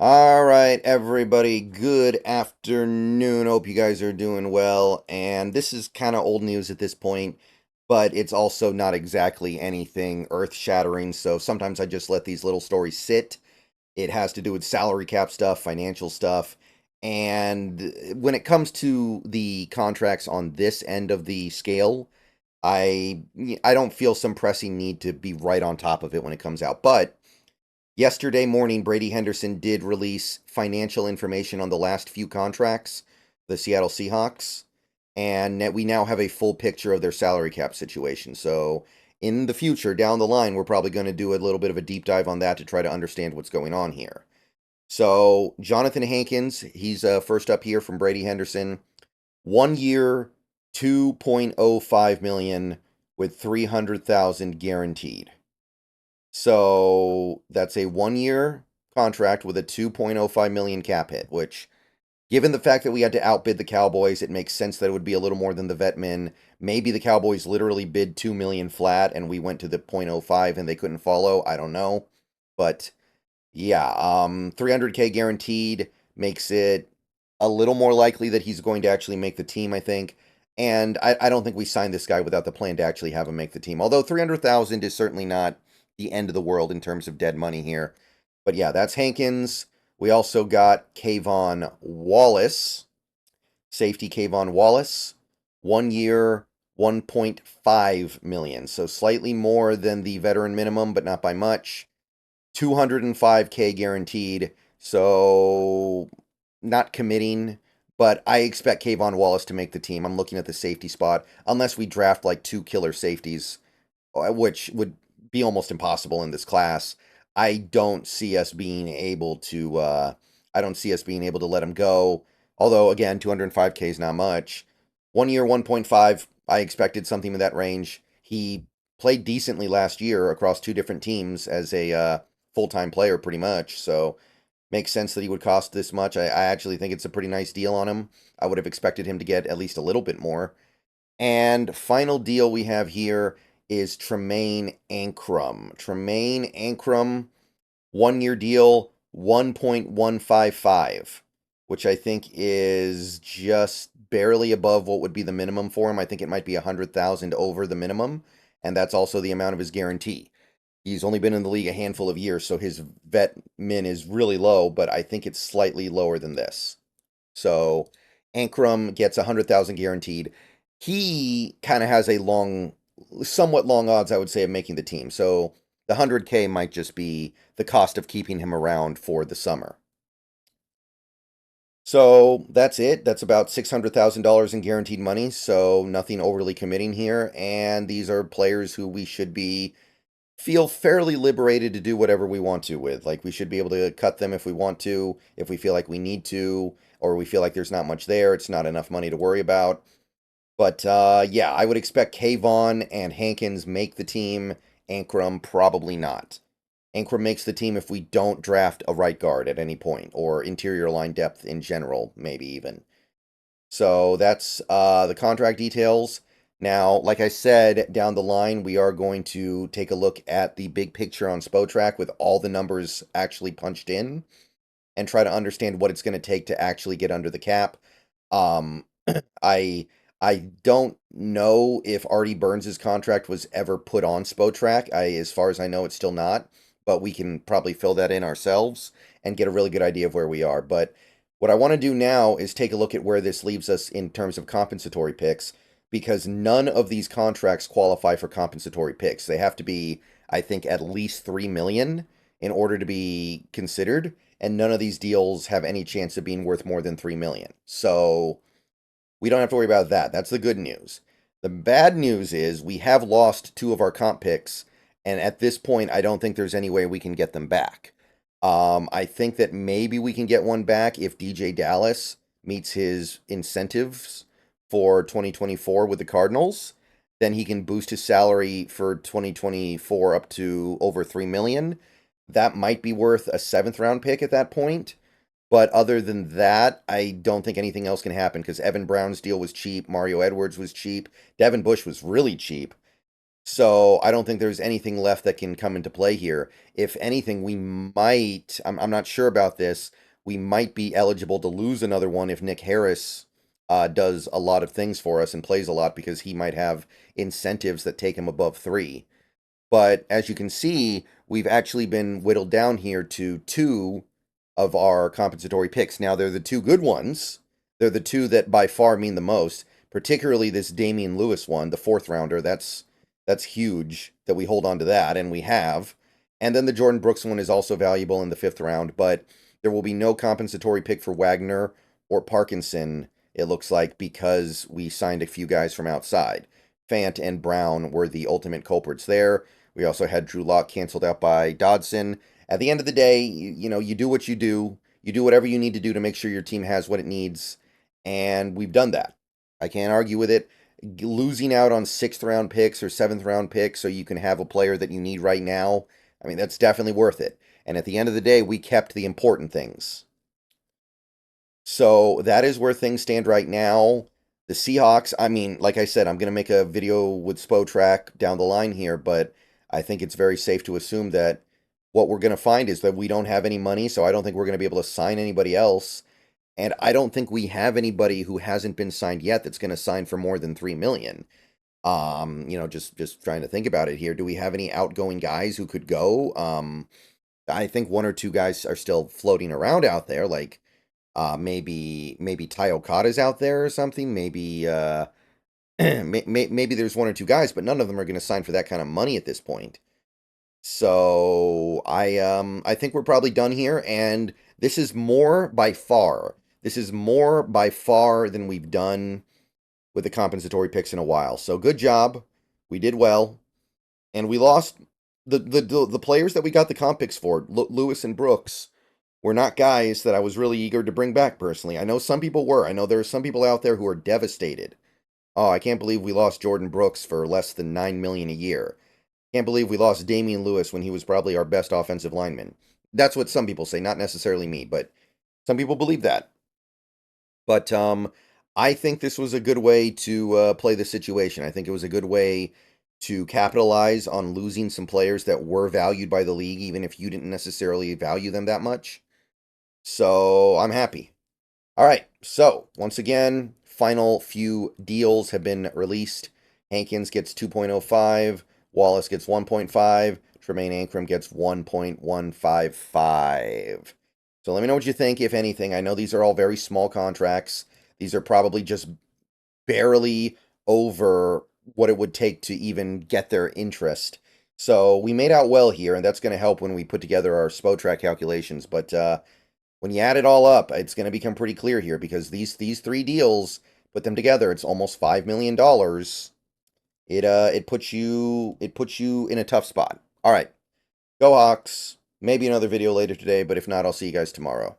All right, everybody, good afternoon. Hope you guys are doing well. And this is kind of old news at this point, but it's also not exactly anything earth-shattering. So sometimes I just let these little stories sit. It has to do with salary cap stuff, financial stuff. And when it comes to the contracts on this end of the scale, I I don't feel some pressing need to be right on top of it when it comes out. But yesterday morning, Brady Henderson did release financial information on the last few contracts, the Seattle Seahawks, and we now have a full picture of their salary cap situation. So, in the future, down the line, we're probably going to do a little bit of a deep dive on that to try to understand what's going on here. So, Johnathan Hankins, he's first up here from Brady Henderson. 1 year, 2.05 million with 300,000 guaranteed. So that's a 1 year contract with a 2.05 million cap hit, which, given the fact that we had to outbid the Cowboys, it makes sense that it would be a little more than the vet min. Maybe the Cowboys literally bid 2 million flat and we went to the .05 and they couldn't follow. I don't know. But yeah, 300K guaranteed makes it a little more likely that he's going to actually make the team, I think. And I don't think we signed this guy without the plan to actually have him make the team. Although 300,000 is certainly not the end of the world in terms of dead money here. But yeah, that's Hankins. We also got KVon Wallace, safety KVon Wallace, 1 year, 1.5 million. So slightly more than the veteran minimum, but not by much. 205K guaranteed. So not committing, but I expect KVon Wallace to make the team. I'm looking at the safety spot, unless we draft like two killer safeties, which would be almost impossible in this class. I don't see us being able to. I don't see us being able to let him go. Although again, 205K is not much. 1 year, 1.5. I expected something in that range. He played decently last year across two different teams as a full-time player, pretty much. So makes sense that he would cost this much. I actually think it's a pretty nice deal on him. I would have expected him to get at least a little bit more. And final deal we have here is Tremayne Anchrum. Tremayne Anchrum, 1 year deal, 1.155, which I think is just barely above what would be the minimum for him. I think it might be 100,000 over the minimum, and that's also the amount of his guarantee. He's only been in the league a handful of years, so his vet min is really low, but I think it's slightly lower than this. So Ankrum gets 100,000 guaranteed. He kind of has a somewhat long odds, I would say, of making the team. So the 100K might just be the cost of keeping him around for the summer. So that's it. That's about $600,000 in guaranteed money. So nothing overly committing here. And these are players who we should be feel fairly liberated to do whatever we want to with. Like, we should be able to cut them if we want to, if we feel like we need to, or we feel like there's not much there, it's not enough money to worry about. But yeah, I would expect KVon and Hankins make the team. Ankrum probably not. Ankrum makes the team if we don't draft a right guard at any point, or interior line depth in general, maybe even. So that's the contract details. Now, like I said, down the line, we are going to take a look at the big picture on Spotrac with all the numbers actually punched in and try to understand what it's going to take to actually get under the cap. Um, I I don't know if Artie Burns' contract was ever put on Spotrac. As far as I know, it's still not, but we can probably fill that in ourselves and get a really good idea of where we are. But what I want to do now is take a look at where this leaves us in terms of compensatory picks, because none of these contracts qualify for compensatory picks. They have to be, I think, at least 3 million in order to be considered, and none of these deals have any chance of being worth more than 3 million. So we don't have to worry about that. That's the good news. The bad news is we have lost two of our comp picks, and at this point, I don't think there's any way we can get them back. I think that maybe we can get one back if DJ Dallas meets his incentives for 2024 with the Cardinals. Then he can boost his salary for 2024 up to over 3 million. That might be worth a seventh round pick at that point. But other than that, I don't think anything else can happen because Evan Brown's deal was cheap. Mario Edwards was cheap. Devin Bush was really cheap. So I don't think there's anything left that can come into play here. If anything, we might, I'm not sure about this, we might be eligible to lose another one if Nick Harris does a lot of things for us and plays a lot because he might have incentives that take him above 3. But as you can see, we've actually been whittled down here to 2 of our compensatory picks. Now, they're the 2 good ones. They're the 2 that by far mean the most, particularly this Damian Lewis one, the 4th rounder. That's huge that we hold on to that, and we have. And then the Jordan Brooks one is also valuable in the 5th round, but there will be no compensatory pick for Wagner or Parkinson, it looks like, because we signed a few guys from outside. Fant and Brown were the ultimate culprits there. We also had Drew Lock canceled out by Dodson. At the end of the day, you do what you do. You do whatever you need to do to make sure your team has what it needs, and we've done that. I can't argue with it. Losing out on 6th round picks or 7th round picks so you can have a player that you need right now, I mean, that's definitely worth it. And at the end of the day, we kept the important things. So that is where things stand right now. The Seahawks, I mean, like I said, I'm going to make a video with Spotrac down the line here, but I think it's very safe to assume that what we're going to find is that we don't have any money, so I don't think we're going to be able to sign anybody else. And I don't think we have anybody who hasn't been signed yet that's going to sign for more than 3 million. Just trying to think about it here. Do we have any outgoing guys who could go? I think 1 or 2 guys are still floating around out there, like maybe Ty Okada's out there or something. Maybe maybe there's 1 or 2 guys, but none of them are going to sign for that kind of money at this point. So I think we're probably done here, and this is more by far. This is more by far than we've done with the compensatory picks in a while. So good job. We did well, and we lost the players that we got the comp picks for, Lewis and Brooks, were not guys that I was really eager to bring back personally. I know some people were. I know there are some people out there who are devastated. Oh, I can't believe we lost Jordan Brooks for less than 9 million a year. Can't believe we lost Damian Lewis when he was probably our best offensive lineman. That's what some people say, not necessarily me, but some people believe that. But I think this was a good way to play the situation. I think it was a good way to capitalize on losing some players that were valued by the league, even if you didn't necessarily value them that much. So I'm happy. All right. So once again, final few deals have been released. Hankins gets 2.05. Wallace gets 1.5. Tremayne Anchrum gets 1.155. So let me know what you think, if anything. I know these are all very small contracts. These are probably just barely over what it would take to even get their interest. So we made out well here, and that's going to help when we put together our Spotrac calculations. But when you add it all up, it's going to become pretty clear here because these 3 deals, put them together, it's almost $5 million. It puts you in a tough spot. All right, go Hawks. Maybe another video later today, but if not, I'll see you guys tomorrow.